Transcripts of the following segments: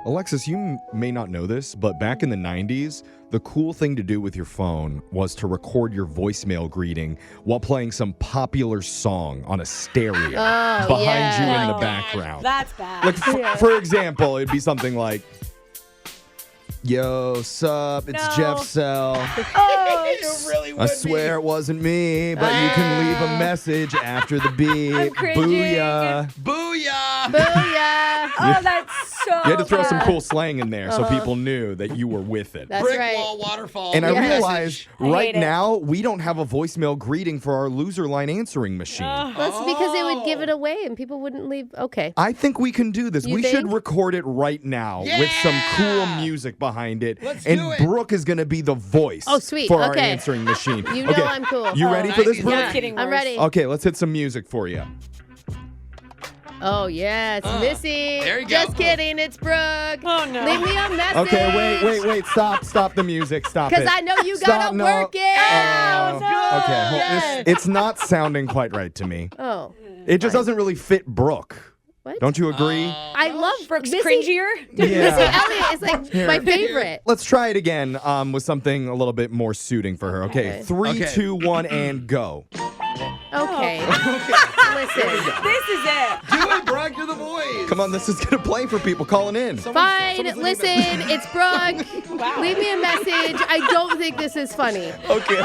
Alexis, you may not know this, but back in the 90s, the cool thing to do with your phone was to record your voicemail greeting while playing some popular song on a stereo behind you in the background. That's bad. Like, for example, it'd be something like, "Yo, sup, it's Jeff Cell. I swear it wasn't me, but you can leave a message after the beep. I'm cringing. Booyah." Booyah. Oh, that's so You had to throw some bad. cool slang in there so people knew that you were with it. That's Brick right. wall, waterfall. And I Yes. realized I right hate it. now we don't have a voicemail greeting for our loser line answering machine. That's because it would give it away and people wouldn't leave. Okay. I think we can do this. You We should think? record it right now with some cool music behind it. Let's and do it. Brooke is going to be the voice Oh, sweet. for our Okay. answering machine. You know okay. I'm cool. You ready for this, 90s Brooke? It's getting worse. I'm ready. Okay, let's hit some music for you. Oh, yeah. It's Missy. there you go. Just kidding. It's Brooke. Oh, no. Leave me a message. Okay, wait. Stop the music. Stop it. Because I know you Stop, got to no. work it. Oh, no. Okay, hold- Yes. it's not sounding quite right to me. Oh. It just doesn't really fit Brooke. What? Don't you agree? I love Brooke's Missy. cringier. Missy Yeah. Elliott is like my favorite. Let's try it again with something a little bit more suiting for her. Okay, Okay. 3, Okay. 2, 1, and go. Okay. Listen. This is it. Do it, Brock. You're the voice. Come on, this is going to play for people calling in. Fine. Listen. It's Brooke. Wow. Leave me a message. I don't think this is funny. Okay.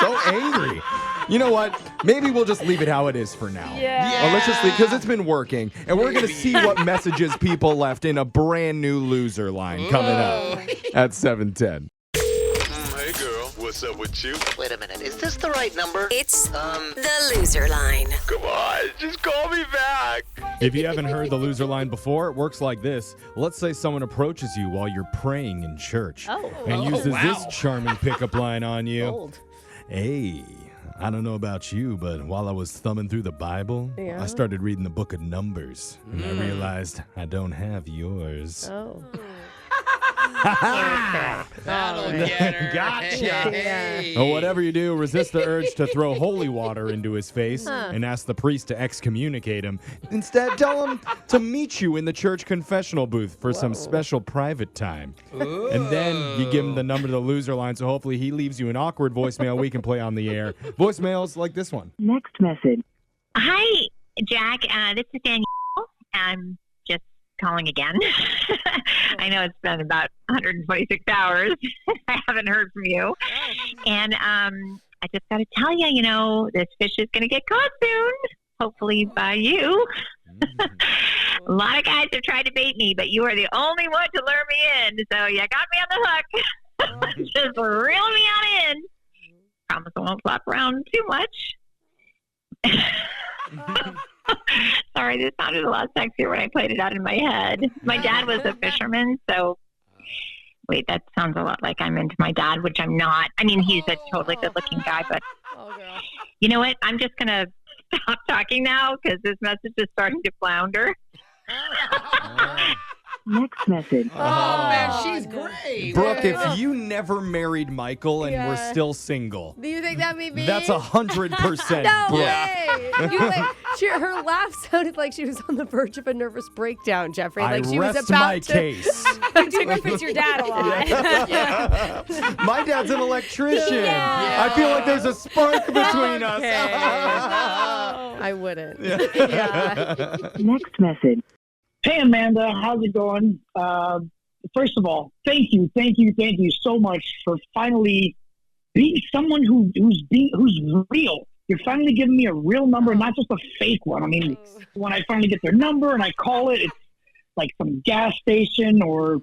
So angry. You know what? Maybe we'll just leave it how it is for now. Yeah. Let's just leave, because it's been working. And we're going to see what messages people left in a brand new loser line coming up at 7:10. Hey girl, what's up with you? Wait a minute, is this the right number? It's the loser line. Come on, just call me back. If you haven't heard the loser line before, it works like this. Let's say someone approaches you while you're praying in church and uses this charming pickup line on you. Old. Hey, I don't know about you, but while I was thumbing through the Bible, Yeah. I started reading the book of Numbers, and I realized I don't have yours. Oh. That'll get her. Gotcha. Hey. Or whatever you do, resist the urge to throw holy water into his face and ask the priest to excommunicate him. Instead, tell him to meet you in the church confessional booth for some special private time. And then you give him the number to the loser line, so hopefully he leaves you an awkward voicemail we can play on the air. Voicemails like this one. Next message. Hi, Jack. This is Danielle. I'm just calling again. I know it's been about 126 hours. I haven't heard from you. And I just got to tell you, this fish is going to get caught soon, hopefully by you. A lot of guys have tried to bait me, but you are the only one to lure me in. So you got me on the hook. Just reel me on in. Promise I won't flop around too much. Sorry, this sounded a lot sexier when I played it out in my head. My dad was a fisherman, so wait, that sounds a lot like I'm into my dad, which I'm not. I mean, he's a totally good-looking guy, but you know what? I'm just going to stop talking now because this message is starting to flounder. Next message. Oh, man, she's great. Brooke, if you never married Michael and were Yeah. still single, Do you think that'd be me? that's 100% No Brooke. way. Her laugh sounded like she was on the verge of a nervous breakdown, Jeffrey. I Like she was rest about my to. case. You do reference your dad a lot. My dad's an electrician. Yeah. I feel like there's a spark between us. I wouldn't. Next message. Hey, Amanda, how's it going? First of all, thank you so much for finally being someone who's real. You're finally giving me a real number, not just a fake one. I mean, when I finally get their number and I call it, it's like some gas station or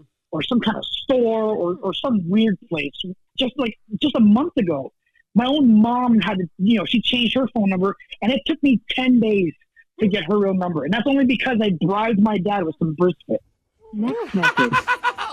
some kind of store or some weird place. Just a month ago, my own mom had to, she changed her phone number, and it took me 10 days to get her real number. And that's only because I bribed my dad with some brisket. Next message.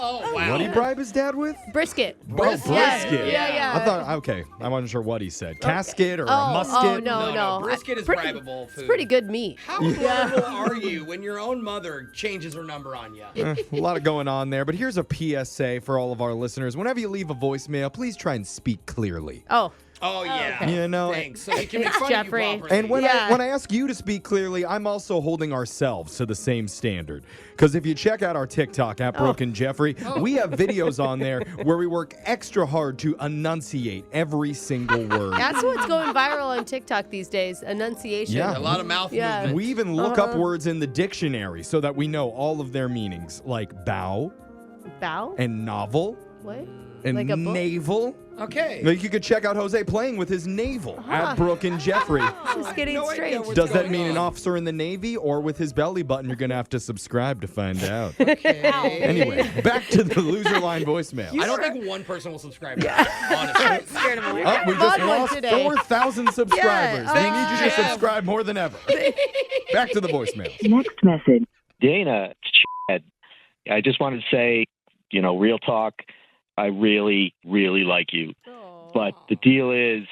Oh, wow. What did he bribe his dad with? Brisket. Oh, brisket. Yeah. I thought, okay, I wasn't sure what he said. Casket or a musket? Oh, no. Brisket is bribable food. It's pretty good meat. How horrible are you when your own mother changes her number on you? A lot of going on there, but here's a PSA for all of our listeners. Whenever you leave a voicemail, please try and speak clearly. Oh. Oh, yeah. okay. You know, Thanks. So we can make fun Jeffrey. of you properly. and when Yeah. I ask you to speak clearly, I'm also holding ourselves to the same standard. Because if you check out our TikTok at Brooke and Jeffrey, we have videos on there where we work extra hard to enunciate every single word. That's what's going viral on TikTok these days. Enunciation. Yeah. A lot of mouth movement. We even look up words in the dictionary so that we know all of their meanings, like bow Bow? and novel What? and Like a book? navel. Okay. Like you could check out Jose playing with his navel at Brooke and Jeffrey. Just getting no idea strange. what's Does that going mean an on? officer in the Navy or with his belly button? You're going to have to subscribe to find out. Okay. Anyway, back to the loser line voicemail. I don't think one person will subscribe to that, honestly. Scared him away. Oh, we I'm just on one lost today. 4,000 subscribers. Yeah. They need you to Yeah. subscribe more than ever. Back to the voicemail. Next message. Dana, it's Chad. I just wanted to say, real talk, I really, really like you. But the deal is,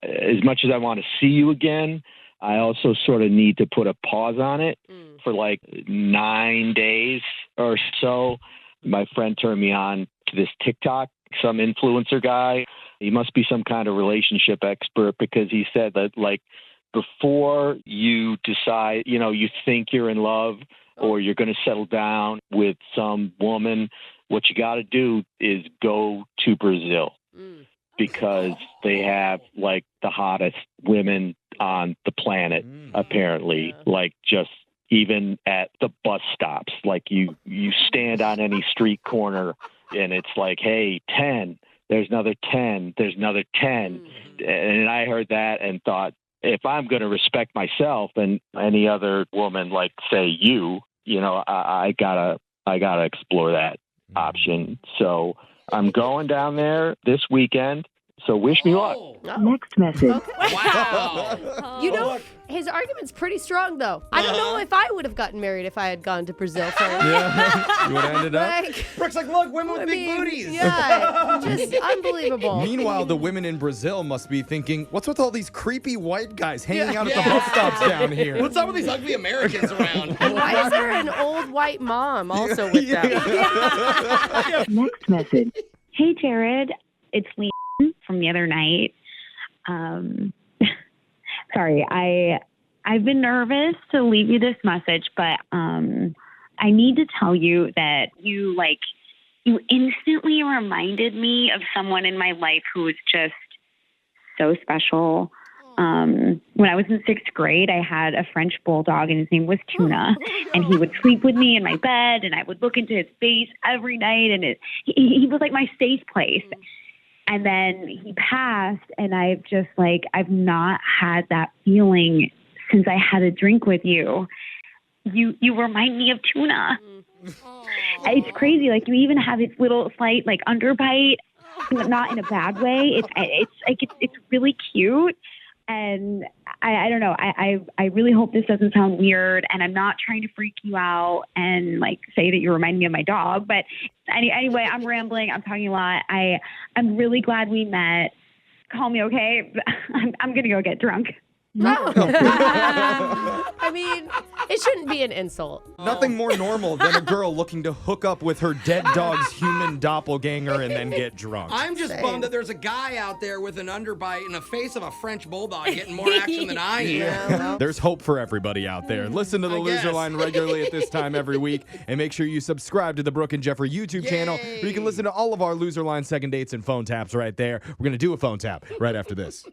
as much as I want to see you again, I also sort of need to put a pause on it for like 9 days or so. My friend turned me on to this TikTok, some influencer guy. He must be some kind of relationship expert because he said that like before you decide, you think you're in love or you're going to settle down with some woman, what you got to do is go to Brazil. Because they have like the hottest women on the planet, apparently. Like just even at the bus stops, like you stand on any street corner and it's like, hey, 10, there's another 10, there's another 10. And I heard that and thought, if I'm going to respect myself and any other woman, like say you, I gotta explore that option. So I'm going down there this weekend, so wish me luck. Next message. Wow. You know, his argument's pretty strong, though. I don't know if I would have gotten married if I had gone to Brazil first. Yeah. You would have ended up? Like, Brooke's like, look, women with I big mean, booties. yeah, just unbelievable. Meanwhile, the women in Brazil must be thinking, what's with all these creepy white guys hanging out at the Yeah. bus stops down here? What's up with these ugly Americans around? Why is there an old white mom also with them? Next message. Hey, Jared. It's Leanne from the other night. Sorry, I've been nervous to leave you this message, but I need to tell you that you instantly reminded me of someone in my life who was just so special. When I was in 6th grade, I had a French bulldog, and his name was Tuna, and he would sleep with me in my bed, and I would look into his face every night, and he was like my safe place. And then he passed, and I've not had that feeling since I had a drink with you. You remind me of Tuna. It's crazy. Like you even have this little slight like underbite, but not in a bad way. It's really cute. And I don't know. I really hope this doesn't sound weird, and I'm not trying to freak you out and like say that you remind me of my dog. But anyway, I'm rambling. I'm talking a lot. I'm really glad we met. Call me, okay? I'm gonna go get drunk. No. I mean, it shouldn't be an insult. Nothing more normal than a girl looking to hook up with her dead dog's human doppelganger and then get drunk. I'm just bummed that there's a guy out there with an underbite and a face of a French bulldog getting more action than I am. There's hope for everybody out there. Listen to the I Loser guess. Line regularly at this time every week. And make sure you subscribe to the Brooke and Jeffrey YouTube channel where you can listen to all of our Loser Line second dates and phone taps right there. We're going to do a phone tap right after this.